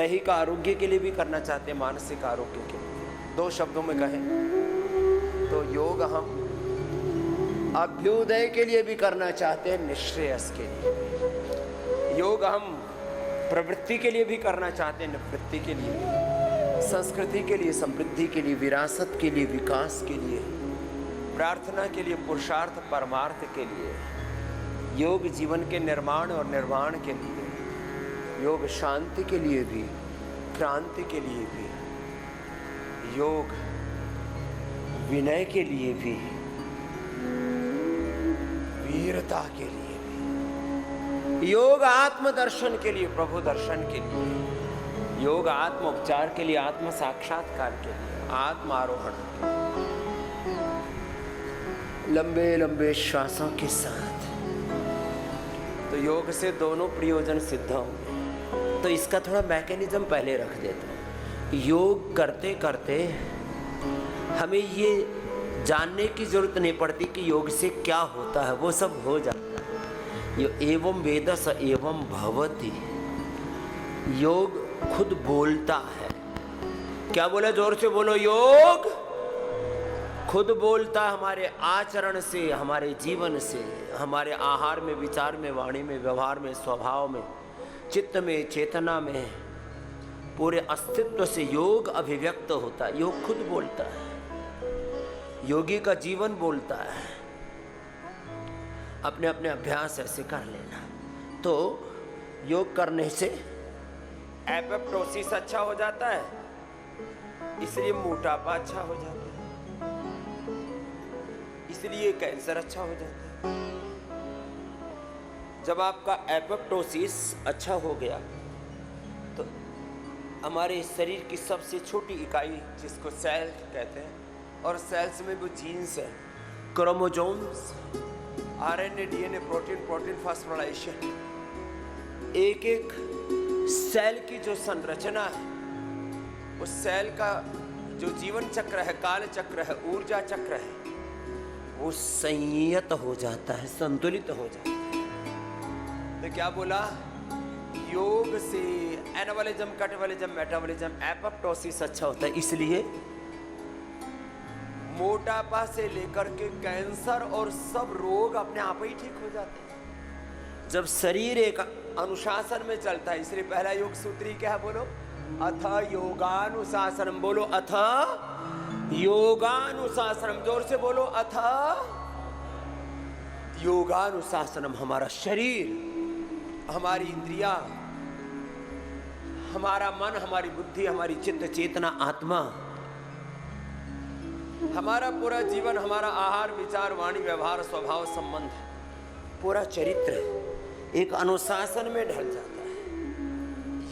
दैहिक आरोग्य के लिए भी करना चाहते हैं, मानसिक आरोग्य के लिए। 2 शब्दों में कहें तो योग हम अभ्युदय के लिए भी करना चाहते हैं, निश्रेयस के लिए। योग हम प्रवृत्ति के लिए भी करना चाहते हैं, निवृत्ति के लिए, संस्कृति के लिए, समृद्धि के लिए, विरासत के लिए, विकास के लिए, प्रार्थना के लिए, पुरुषार्थ परमार्थ के लिए। योग जीवन के निर्माण और निर्वाण के लिए, योग शांति के लिए भी, क्रांति के लिए भी, योग विनय के लिए भी, वीरता के लिए भी, योग आत्मदर्शन के लिए, प्रभु दर्शन के लिए, योग आत्म उपचार के लिए, आत्म साक्षात्कार के लिए, आत्म आरोहण, लंबे लंबे श्वासों के साथ। तो योग से दोनों प्रयोजन सिद्ध होंगे। तो इसका थोड़ा मैकेनिज्म पहले रख देता हूँ। योग करते करते हमें ये जानने की जरूरत नहीं पड़ती कि योग से क्या होता है, वो सब हो जाता है। यो एवं वेद स एवं भवति। योग खुद बोलता है। क्या बोला? जोर से बोलो। योग खुद बोलता है, हमारे आचरण से, हमारे जीवन से, हमारे आहार में, विचार में, वाणी में, व्यवहार में, स्वभाव में, चित्त में, चेतना में, पूरे अस्तित्व से योग अभिव्यक्त होता है। योग खुद बोलता है, योगी का जीवन बोलता है। अपने अपने अभ्यास ऐसे कर लेना। तो योग करने से एपोप्टोसिस अच्छा हो जाता है, इसलिए मोटापा अच्छा हो जाता है, इसलिए कैंसर अच्छा हो जाता है। जब आपका एपोप्टोसिस अच्छा हो गया तो हमारे शरीर की सबसे छोटी इकाई, जिसको सेल कहते हैं, और सेल्स में वो जीन्स है, chromosomes, RNA, DNA, protein phosphorylation, एक एक सेल की जो संरचना है, उस सेल का जो जीवन चक्र है, काल चक्र है, ऊर्जा चक्र है, वो संयत हो जाता है, संतुलित हो जाता है। तो क्या बोला? योग से एनाबॉलिज्म, कैटाबॉलिज्म, मेटाबॉलिज्म, एपोप्टोसिस अच्छा होता है। इसलिए मोटापा से लेकर के कैंसर और सब रोग अपने आप ही ठीक हो जाते हैं जब शरीर एक अनुशासन में चलता है। इसलिए पहला योग सूत्री क्या है? बोलो, अथ योगानुशासनम। बोलो, अथ योगानुशासनम। जोर से बोलो, अथ योगानुशासनम। हमारा शरीर, हमारी इंद्रियां, हमारा मन, हमारी बुद्धि, हमारी चित्त चेतना, आत्मा, हमारा पूरा जीवन, हमारा आहार, विचार, वाणी, व्यवहार, स्वभाव, संबंध, पूरा चरित्र एक अनुशासन में ढल जाता है।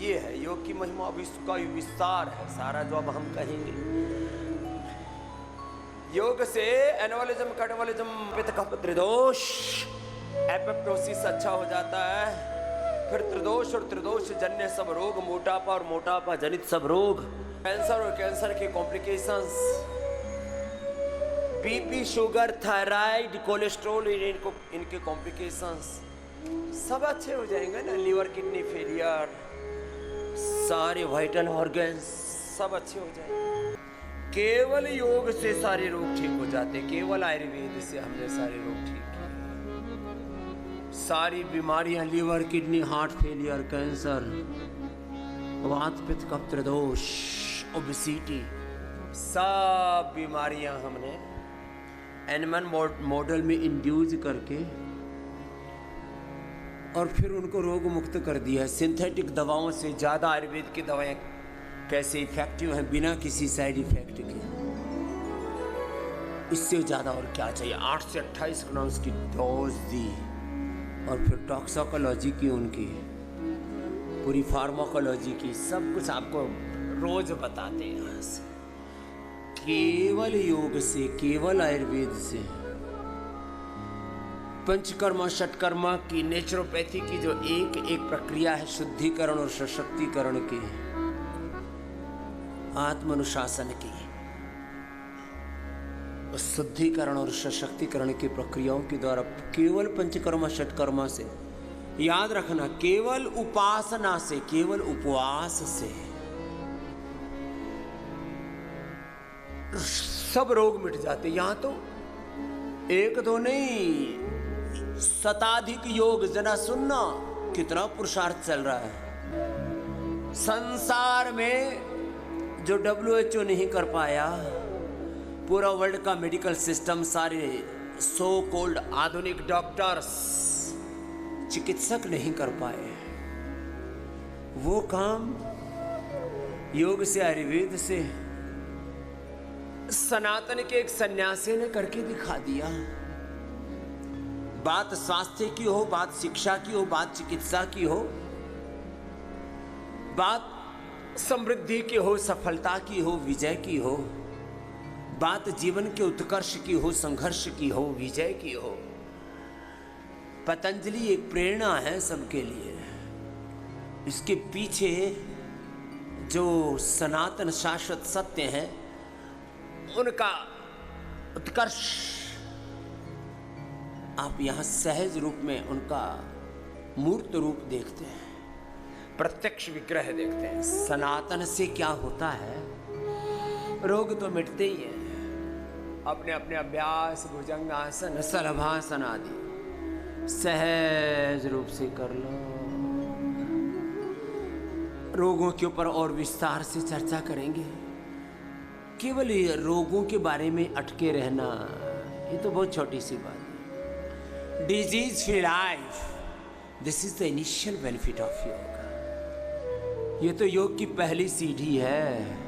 ये है योग की महिमा। अब इसका विस्तार है सारा जो अब हम कहेंगे। योग से एनाबॉलिज्म, कैटाबॉलिज्म, पित्त कफ त्रिदोष, एपोप्टोसिस अच्छा हो जाता है। फिर त्रिदोष और त्रिदोष जन्य सब रोग, मोटापा और मोटापा जनित सब रोग, कैंसर और कैंसर के complications, BP, sugar, thyroid, cholesterol, इनके कॉम्प्लिकेशंस सब अच्छे हो जाएंगे ना। लीवर, किडनी फेलियर, सारे वाइटल ऑर्गन्स सब अच्छे हो जाएंगे। केवल योग से सारे रोग ठीक हो जाते। केवल आयुर्वेद से हमने सारे रोग ठीक किए। सारी बीमारियां, liver, kidney, heart failure, cancer, वात, पित्त, कफ, त्रिदोष, ओबेसिटी, सब बीमारियां हमने एनिमल मॉडल में इंड्यूस करके और फिर उनको रोग मुक्त कर दिया। सिंथेटिक दवाओं से ज़्यादा आयुर्वेद की दवाएं कैसे इफेक्टिव हैं बिना किसी साइड इफेक्ट के। इससे ज़्यादा और क्या चाहिए? 8 से 28 ग्राम्स की डोज दी और फिर टॉक्सिकोलॉजी की, उनकी पूरी फार्माकोलॉजी की, सब कुछ आपको रोज बताते हैं यहाँ से। केवल योग से, केवल आयुर्वेद से, पंचकर्मा षटकर्मा की, नेचुरोपैथी की जो एक एक प्रक्रिया है शुद्धिकरण और सशक्तिकरण की, आत्मानुशासन की, उस शुद्धिकरण और सशक्तिकरण की प्रक्रियाओं के द्वारा केवल पंचकर्मा षटकर्मा से याद रखना, केवल उपासना से, केवल उपवास से सब रोग मिट जाते। यहां तो एक दो नहीं, शताधिक योग। जरा सुनना कितना पुरुषार्थ चल रहा है संसार में, जो WHO नहीं कर पाया, पूरा वर्ल्ड का मेडिकल सिस्टम, सारे सो कॉल्ड आधुनिक डॉक्टर्स, चिकित्सक नहीं कर पाए, वो काम योग से, आयुर्वेद से, सनातन के एक सन्यासी ने करके दिखा दिया। बात स्वास्थ्य की हो, बात शिक्षा की हो, बात चिकित्सा की हो, बात समृद्धि की हो, सफलता की हो, विजय की हो, बात जीवन के उत्कर्ष की हो, संघर्ष की हो, विजय की हो, पतंजलि एक प्रेरणा है सबके लिए। इसके पीछे जो सनातन शाश्वत सत्य हैं, उनका उत्कर्ष आप यहां सहज रूप में उनका मूर्त रूप देखते हैं, प्रत्यक्ष विग्रह देखते हैं। सनातन से क्या होता है, रोग तो मिटते ही हैं। अपने अपने अभ्यास, भुजंगासन, शलभासन आदि सहज रूप से कर लो। रोगों के ऊपर और विस्तार से चर्चा करेंगे। केवल ये रोगों के बारे में अटके रहना, ये तो बहुत छोटी सी बात है। Disease free life, this is the initial benefit of योग। ये तो योग की पहली सीढ़ी है।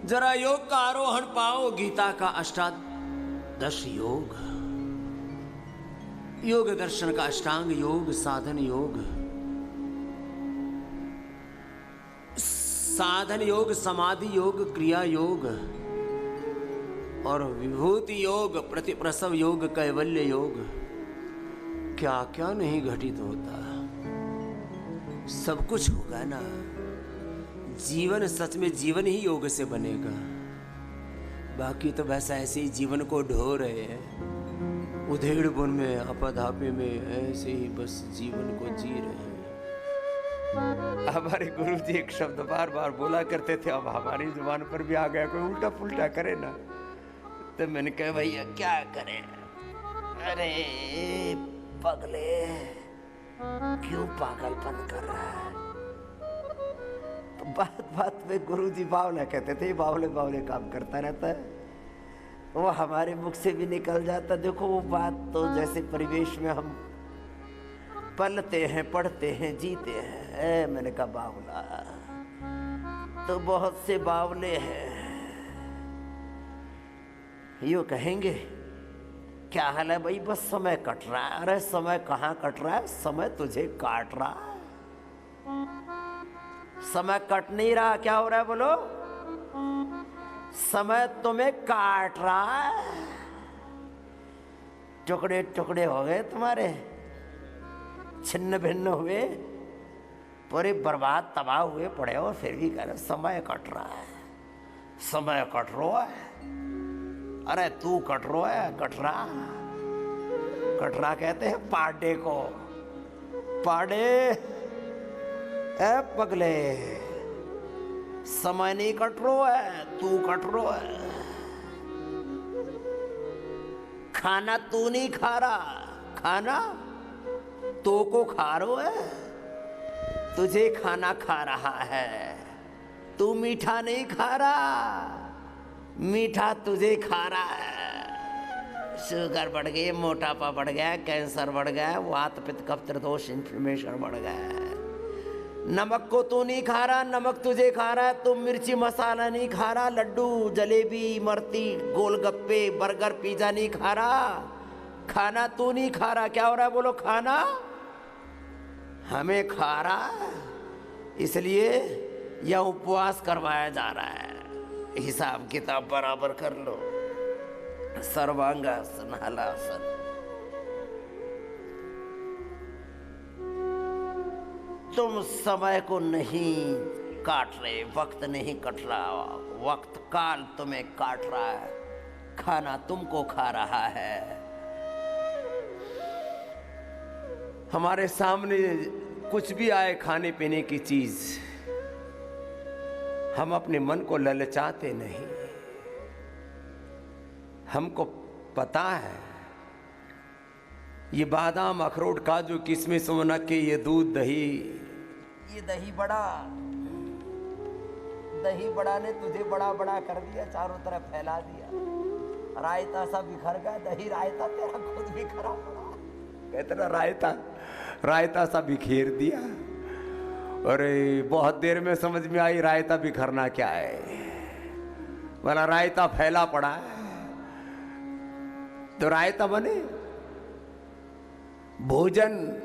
जरा योग का आरोहण पाओ, गीता का अष्टादश योग, योग दर्शन का अष्टांग योग, साधन योग, साधन योग, समाधि योग, क्रिया योग और विभूति योग, प्रतिप्रसव योग, कैवल्य योग, क्या क्या नहीं घटित होता। सब कुछ होगा ना। जीवन सच में जीवन ही योग से बनेगा। बाकी तो बस ऐसे ही जीवन को ढो रहे हैं, उधेड़ बुन में, आपदापे में, ऐसे ही बस जीवन को जी रहे हैं। हमारे गुरु जी एक शब्द बार बार बोला करते थे, अब हमारी जुबान पर भी आ गया, कोई उल्टा पुल्टा करे ना तो मैंने कहा भैया क्या करें। अरे पगले, क्यों पागलपन कर रहा है। तो बात बात में गुरु जी बावला कहते थे, बावले बावले काम करता रहता है, वो हमारे मुख से भी निकल जाता। देखो वो बात तो जैसे परिवेश में हम पलते हैं, पढ़ते हैं, जीते हैं। मैंने कहा बावला तो बहुत से बावले हैं, यूँ कहेंगे क्या हाल है भाई, बस समय कट रहा है। अरे समय कहाँ कट रहा है, समय तुझे काट रहा है। समय कट नहीं रहा, क्या हो रहा है बोलो, समय तुम्हें काट रहा है। टुकड़े टुकड़े हो गए तुम्हारे, छिन्न भिन्न हुए, पूरे बर्बाद तबाह हुए पड़े हो, फिर भी कह रहे समय कट रहा है, समय कट रहा है। अरे तू कट रहा है, कटरा, कटरा कहते हैं पाडे को। पाडे ए पगले, समय नहीं कट रहा है, तू कट रहा है। खाना तू नहीं खा रहा, खाना तो को खा रहा है, तुझे खाना खा रहा है। तू मीठा नहीं खा रहा, मीठा तुझे खा रहा है। शुगर बढ़ गई, मोटापा बढ़ गया, कैंसर बढ़ गया, वात पित्त कफ त्रिदोष इन्फ्लेमेशन बढ़ गया है। नमक को तू नहीं खा रहा, नमक तुझे खा रहा है। तू मिर्ची मसाला नहीं खा रहा, लड्डू जलेबी इमरती गोलगप्पे बर्गर पिज्जा नहीं खा रहा, खाना तू नहीं खा रहा। क्या हो रहा है बोलो, खाना हमें खा रहा है, इसलिए यह उपवास करवाया जा रहा है। हिसाब किताब बराबर कर लो। सर्वांगासन, हलासन, तुम समय को नहीं काट रहे, वक्त नहीं कट रहा, वक्त काल तुम्हें काट रहा है। खाना तुमको खा रहा है। हमारे सामने कुछ भी आए खाने पीने की चीज, हम अपने मन को ललचाते नहीं। हमको पता है ये बादाम, अखरोट, काजू, किशमिश, मुनक्के, ये दूध, दही, ये दही बड़ा ने तुझे बड़ा बड़ा कर दिया, चारों तरफ फैला दिया। रायता सा बिखर गया, दही रायता तेरा खुद बिखरा पड़ा। कहते ना रायता सा बिखेर दिया। अरे बहुत देर में समझ में आई रायता बिखरना क्या है। बोला रायता फैला पड़ा है तो रायता बने। भोजन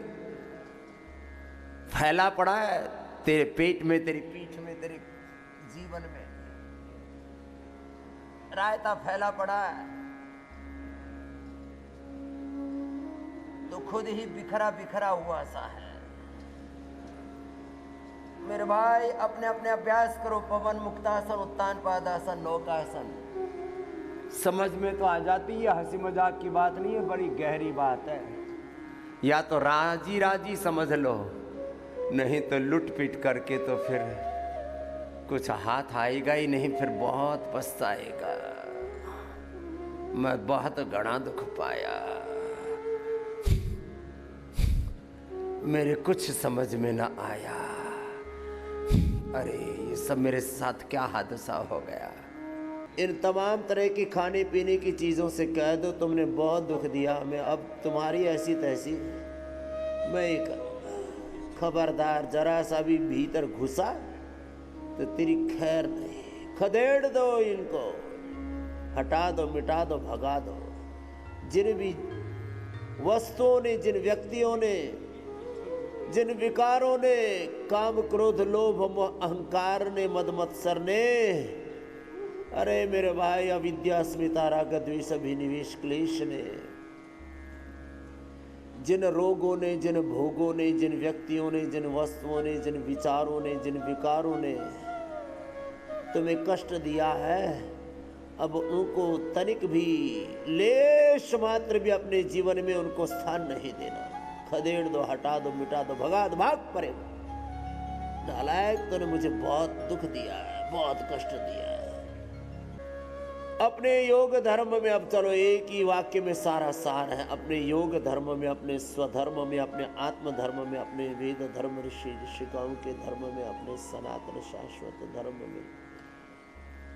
फैला पड़ा है तेरे पेट में, तेरी पीठ में, तेरे जीवन में रायता फैला पड़ा है तो खुद ही बिखरा बिखरा हुआ सा है। मेरे भाई अपने अपने अभ्यास करो। पवन मुक्तासन, उत्तान पादासन, नौकासन। समझ में तो आ जाती है, हंसी मजाक की बात नहीं है, बड़ी गहरी बात है। या तो राजी राजी समझ लो, नहीं तो लुट पिट करके तो फिर कुछ हाथ आएगा ही नहीं, फिर बहुत पछताएगा। मैं बहुत घना दुख पाया, मेरे कुछ समझ में ना आया। अरे ये सब मेरे साथ क्या हादसा हो गया। इन तमाम तरह की खाने पीने की चीज़ों से कह दो तुमने बहुत दुख दिया हमें, अब तुम्हारी ऐसी तैसी। मैं एक खबरदार, जरा सा भी भीतर घुसा तो तेरी खैर नहीं। खदेड़ दो इनको, हटा दो, मिटा दो, भगा दो। जिन भी वस्तुओं ने, जिन व्यक्तियों ने, जिन विकारों ने, काम, क्रोध, लोभ, अहंकार ने, मद मत्सर ने, अरे मेरे भाई अविद्या, अस्मिता, राग, द्वेष, अभिनिवेश, क्लेश ने, जिन रोगों ने, जिन भोगों ने, जिन व्यक्तियों ने, जिन वस्तुओं ने, जिन विचारों ने, जिन विकारों ने तुम्हें कष्ट दिया है, अब उनको तनिक भी, लेश मात्र भी अपने जीवन में उनको स्थान नहीं देना। खदेड़ दो, हटा दो, मिटा दो, भगा दो, भाग परे। नालायक, तूने मुझे बहुत दुख दिया है, बहुत कष्ट दिया है। अपने योग धर्म में, अब चलो एक ही वाक्य में सारा सार है। अपने योग धर्म में, अपने स्वधर्म में, अपने आत्म धर्म में, अपने वेद धर्म, ऋषि ऋषिकाओं के धर्म में, अपने सनातन शाश्वत धर्म में,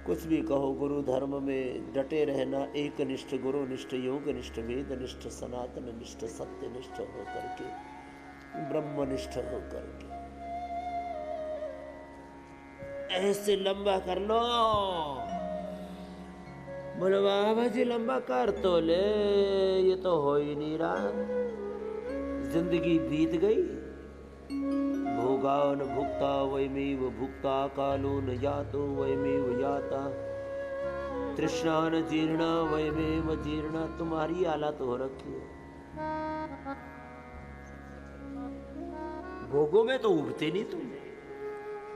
कुछ भी कहो, गुरु धर्म में डटे रहना। एक निष्ठ, गुरु निष्ठ, योग निष्ठ, वेद निष्ठ, सनातन निष्ठ, सत्य निष्ठ होकर के, ब्रह्मनिष्ठ होकर के ऐसे लंबा कर लो। बोले बाबा जी लंबा कर तो ले, ये तो हो ही नहीं रहा। जिंदगी बीत गई। भोगा न भुक्ता वयमेव भुक्ता, कालो न यातो वयमेव याता, तृष्णा न जीर्णा वयमेव जीर्णा। तुम्हारी हालत हो रखी है। भोगों में तो उबते नहीं तुम।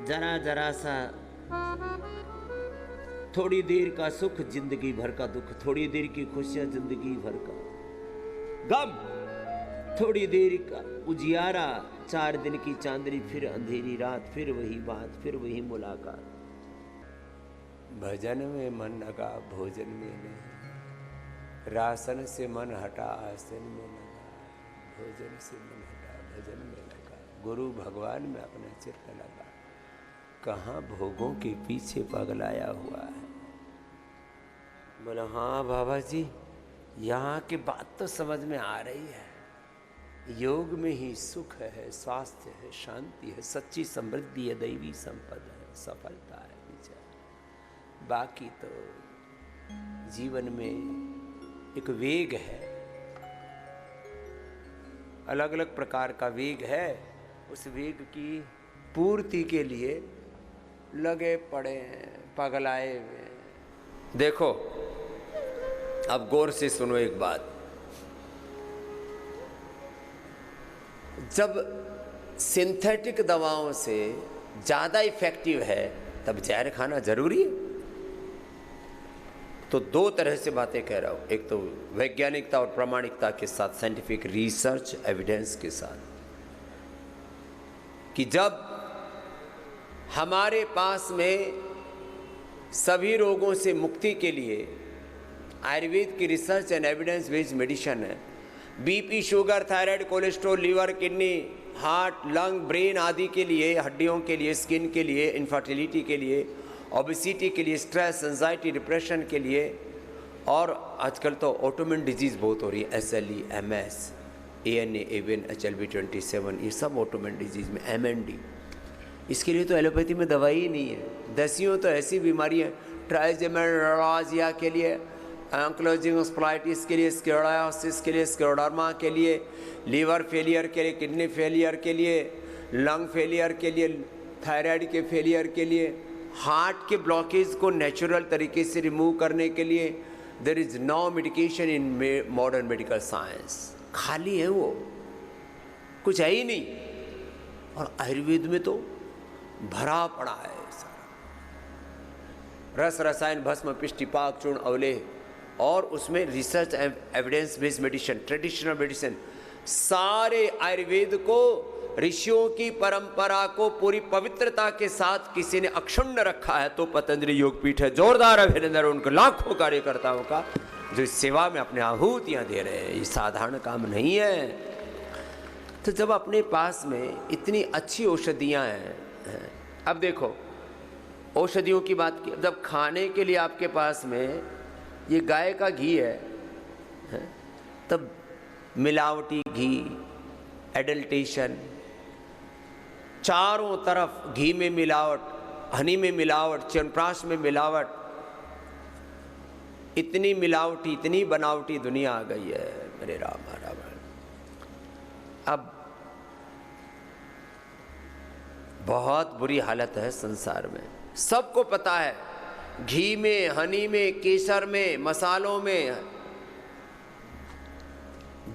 जरा जरा सा थोड़ी देर का सुख, जिंदगी भर का दुख। थोड़ी देर की खुशियां, जिंदगी भर का गम। थोड़ी देर का उजियारा, 4 दिन की चांदनी, फिर अंधेरी रात, फिर वही बात, फिर वही मुलाकात। भजन में मन लगा, भोजन में नहीं। रासन से मन हटा, आसन में लगा। भोजन से मन हटा, भजन में लगा। गुरु भगवान में अपना चित्त लगा। कहाँ भोगों के पीछे पगलाया हुआ है। बोला हाँ बाबा जी, यहाँ की बात तो समझ में आ रही है। योग में ही सुख है, स्वास्थ्य है, शांति है, सच्ची समृद्धि है, दैवी संपदा है, सफलता है विचार। बाकी तो जीवन में एक वेग है, अलग अलग प्रकार का वेग है। उस वेग की पूर्ति के लिए लगे पड़े हैं, पगलाए हुए। देखो अब गौर से सुनो एक बात। जब सिंथेटिक दवाओं से ज़्यादा इफेक्टिव है तब जहर खाना जरूरी है? तो दो तरह से बातें कह रहा हूँ, एक तो वैज्ञानिकता और प्रामाणिकता के साथ, साइंटिफिक रिसर्च एविडेंस के साथ, कि जब हमारे पास में सभी रोगों से मुक्ति के लिए आयुर्वेद की research and evidence based medicine है, BP, sugar, thyroid, cholesterol, liver, kidney, heart, lung, brain आदि के लिए, हड्डियों के लिए, स्किन के लिए, इनफर्टिलिटी के लिए, ओबेसिटी के लिए, स्ट्रेस, एंजाइटी, डिप्रेशन के लिए, और आजकल तो ऑटोइम्यून डिजीज़ बहुत हो रही है, SLE, MS, ANA, AVN, HLB27, ये सब ऑटोइम्यून डिजीज़ में, MND, इसके लिए तो एलोपैथी में दवाई ही नहीं है। दसियों तो ऐसी बीमारियाँ, ट्राइजेमेराजिया के लिए, एंक्लोजिंग स्प्लाइटिस के लिए, स्क्लेरोसिस के लिए, स्क्लेरोडर्मा के लिए, लीवर फेलियर के लिए, किडनी फेलियर के लिए, लंग फेलियर के लिए, थायराइड के फेलियर के लिए, हार्ट के ब्लॉकेज को नेचुरल तरीके से रिमूव करने के लिए there is no medication in modern medical science. खाली है वो, कुछ है ही नहीं। और आयुर्वेद में तो भरा पड़ा है सारा, रस, रसायन, भस्म, पिष्टि, पाक, चूर्ण, अवलेह, और उसमें research evidence based medicine, traditional medicine, सारे आयुर्वेद को, ऋषियों की परंपरा को पूरी पवित्रता के साथ किसी ने अक्षुण्ण रखा है तो पतंजलि योगपीठ है। जोरदार अभिनंदन उनको, लाखों कार्यकर्ताओं का जो इस सेवा में अपने आहुतियां दे रहे हैं। ये साधारण काम नहीं है। तो जब अपने पास में इतनी अच्छी औषधियां हैं, अब देखो औषधियों की बात की, जब खाने के लिए आपके पास में ये गाय का घी है, तब मिलावटी घी, एडल्टेशन, चारों तरफ घी में मिलावट, हनी में मिलावट, च्यवनप्राश में मिलावट, इतनी मिलावटी, इतनी बनावटी दुनिया आ गई है मेरे राम राम। अब बहुत बुरी हालत है संसार में, सबको पता है, घी में, हनी में, केसर में, मसालों में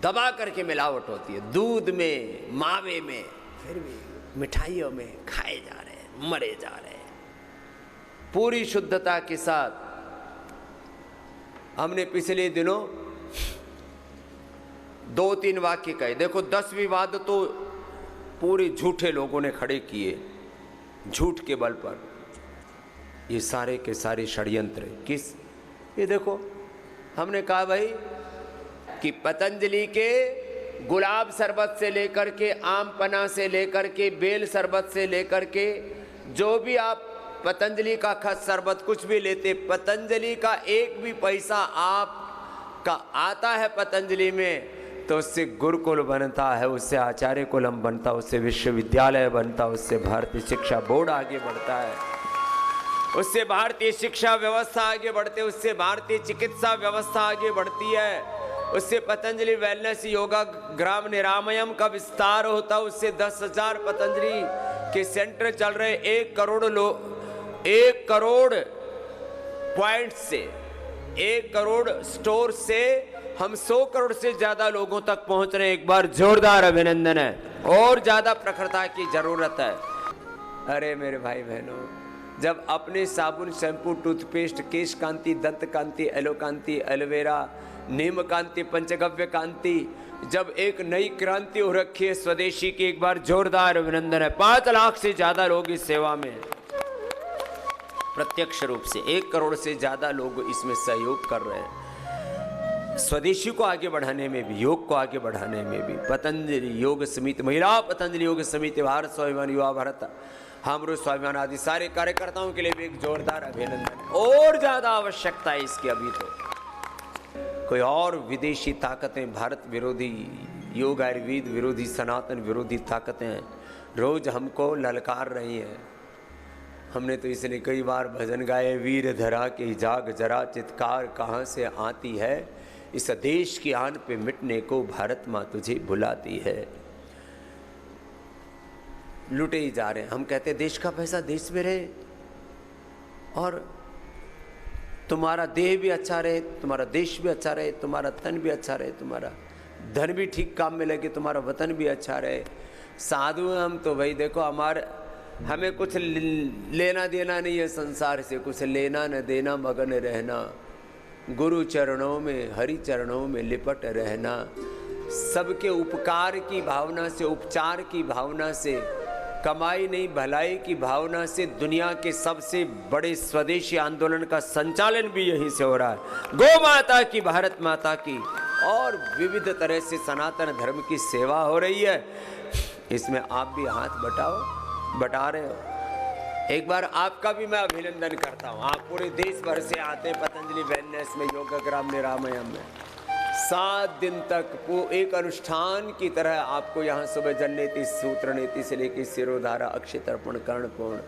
दबा करके मिलावट होती है, दूध में, मावे में, फिर भी मिठाइयों में खाए जा रहे हैं, मरे जा रहे हैं। पूरी शुद्धता के साथ हमने पिछले दिनों 2-3 वाक्य कहे, देखो 10 विवाद तो पूरे झूठे लोगों ने खड़े किए, झूठ के बल पर। ये सारे के सारे षड्यंत्र किस, ये देखो हमने कहा भाई कि पतंजलि के गुलाब शरबत से लेकर के, आम पना से लेकर के, बेल शरबत से लेकर के, जो भी आप पतंजलि का खत शरबत कुछ भी लेते, पतंजलि का एक भी पैसा आपका आता है पतंजलि में तो उससे गुरुकुल बनता है, उससे आचार्य कुलम बनता, उससे विश्वविद्यालय बनता, उससे भारतीय शिक्षा बोर्ड आगे बढ़ता है, उससे भारतीय शिक्षा व्यवस्था आगे बढ़ती है, उससे भारतीय चिकित्सा व्यवस्था आगे बढ़ती है, उससे पतंजलि वेलनेस योगा ग्राम निरामयम का विस्तार होता है, उससे 10,000 पतंजलि के सेंटर चल रहे, 1 करोड़ लोग, 1 करोड़ पॉइंट से, 1 करोड़ स्टोर से हम 100 करोड़ से ज्यादा लोगों तक पहुंच रहे हैं। एक बार जोरदार अभिनंदन है। और ज्यादा प्रखरता की जरूरत है। अरे मेरे भाई बहनों, जब अपने साबुन, शैम्पू, टूथपेस्ट, केश कांति, दंत कांति, एलो कांति, एलोवेरा, नीम कांति, पंचगव्य कांति, जब एक नई क्रांति हो रखी है स्वदेशी की, एक बार जोरदार अभिनंदन है। 5 लाख से ज्यादा लोग इस सेवा में प्रत्यक्ष रूप से, 1 करोड़ से ज्यादा लोग इसमें सहयोग कर रहे हैं। स्वदेशी को आगे बढ़ाने में भी, योग को आगे बढ़ाने में भी। पतंजलि योग समिति, महिला पतंजलि योग समिति, भारत स्वाभिमान युवा भारत, हमरो स्वाभिमान आदि सारे कार्यकर्ताओं के लिए भी एक जोरदार अभिनंदन है। और ज्यादा आवश्यकता है इसकी। अभी तो कोई और विदेशी ताकतें, भारत विरोधी, योग आयुर्वेद विरोधी, सनातन विरोधी ताकतें रोज हमको ललकार रही हैं। हमने तो इसलिए कई बार भजन गाए, वीर धरा के जाग जरा, चित्कार कहाँ से आती है, इस देश की आन पे मिटने को भारत माँ तुझे बुलाती है। लुटे ही जा रहे हैं। हम कहते हैं देश का पैसा देश में रहे, और तुम्हारा देह भी अच्छा रहे, तुम्हारा देश भी अच्छा रहे, तुम्हारा तन भी अच्छा रहे, तुम्हारा धन भी ठीक काम में लगे, तुम्हारा वतन भी अच्छा रहे। साधु हम तो भाई देखो, हमें कुछ लेना देना नहीं है संसार से, कुछ लेना न देना, मगन रहना गुरु चरणों में, हरि चरणों में लिपट रहना, सबके उपकार की भावना से, उपचार की भावना से, कमाई नहीं भलाई की भावना से दुनिया के सबसे बड़े स्वदेशी आंदोलन का संचालन भी यहीं से हो रहा है। गौ माता की, भारत माता की और विविध तरह से सनातन धर्म की सेवा हो रही है। इसमें आप भी हाथ बटा रहे हो। एक बार आपका भी मैं अभिनंदन करता हूँ। आप पूरे देश भर से आते हैं पतंजलि वेलनेस में, योगग्राम निरामयम में 7 दिन तक वो एक अनुष्ठान की तरह आपको यहाँ सुबह जन्नेति सूत्र नीति से लेकर सिरोधारा, अक्षय तर्पण, कर्णपूर्ण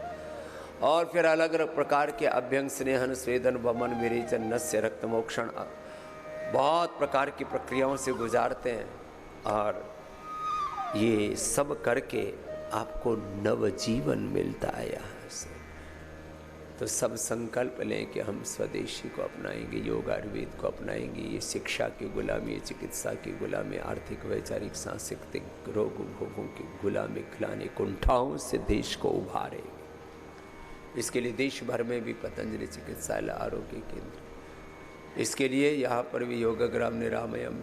और फिर अलग अलग प्रकार के अभ्यंग, स्नेहन, स्वेदन, वमन, विरेचन, नस्य, रक्त मोक्षण, बहुत प्रकार की प्रक्रियाओं से गुजारते हैं। और ये सब करके आपको नवजीवन मिलता है यहाँ से। तो सब संकल्प लें कि हम स्वदेशी को अपनाएंगे, योग आयुर्वेद को अपनाएंगे। ये शिक्षा की गुलामी, चिकित्सा की गुलामी, आर्थिक वैचारिक सांस्कृतिक रोग भोगों की गुलामी खिलाने कुंठाओं से देश को उभारेंगे। इसके लिए देश भर में भी पतंजलि चिकित्सालय, आरोग्य केंद्र, इसके लिए यहाँ पर भी योगग्राम निरामयम,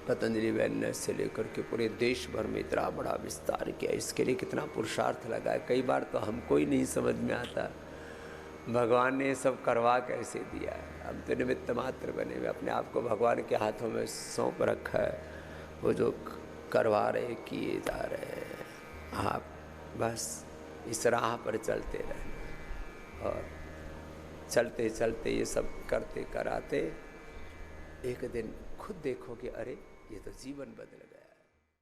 पतंजलि वेलनेस से लेकर के पूरे देश भर में इतना बड़ा विस्तार किया। इसके लिए कितना पुरुषार्थ लगा है। कई बार तो हमको ही नहीं समझ में आता भगवान ने सब करवा कैसे दिया है। हम तो निमित्त मात्र बने हुए, अपने आप को भगवान के हाथों में सौंप रखा है। वो जो करवा रहे, किए जा रहे हैं, आप बस इस राह पर चलते रहना। और चलते चलते ये सब करते कराते एक दिन खुद देखो कि अरे ये तो जीवन बदल गया।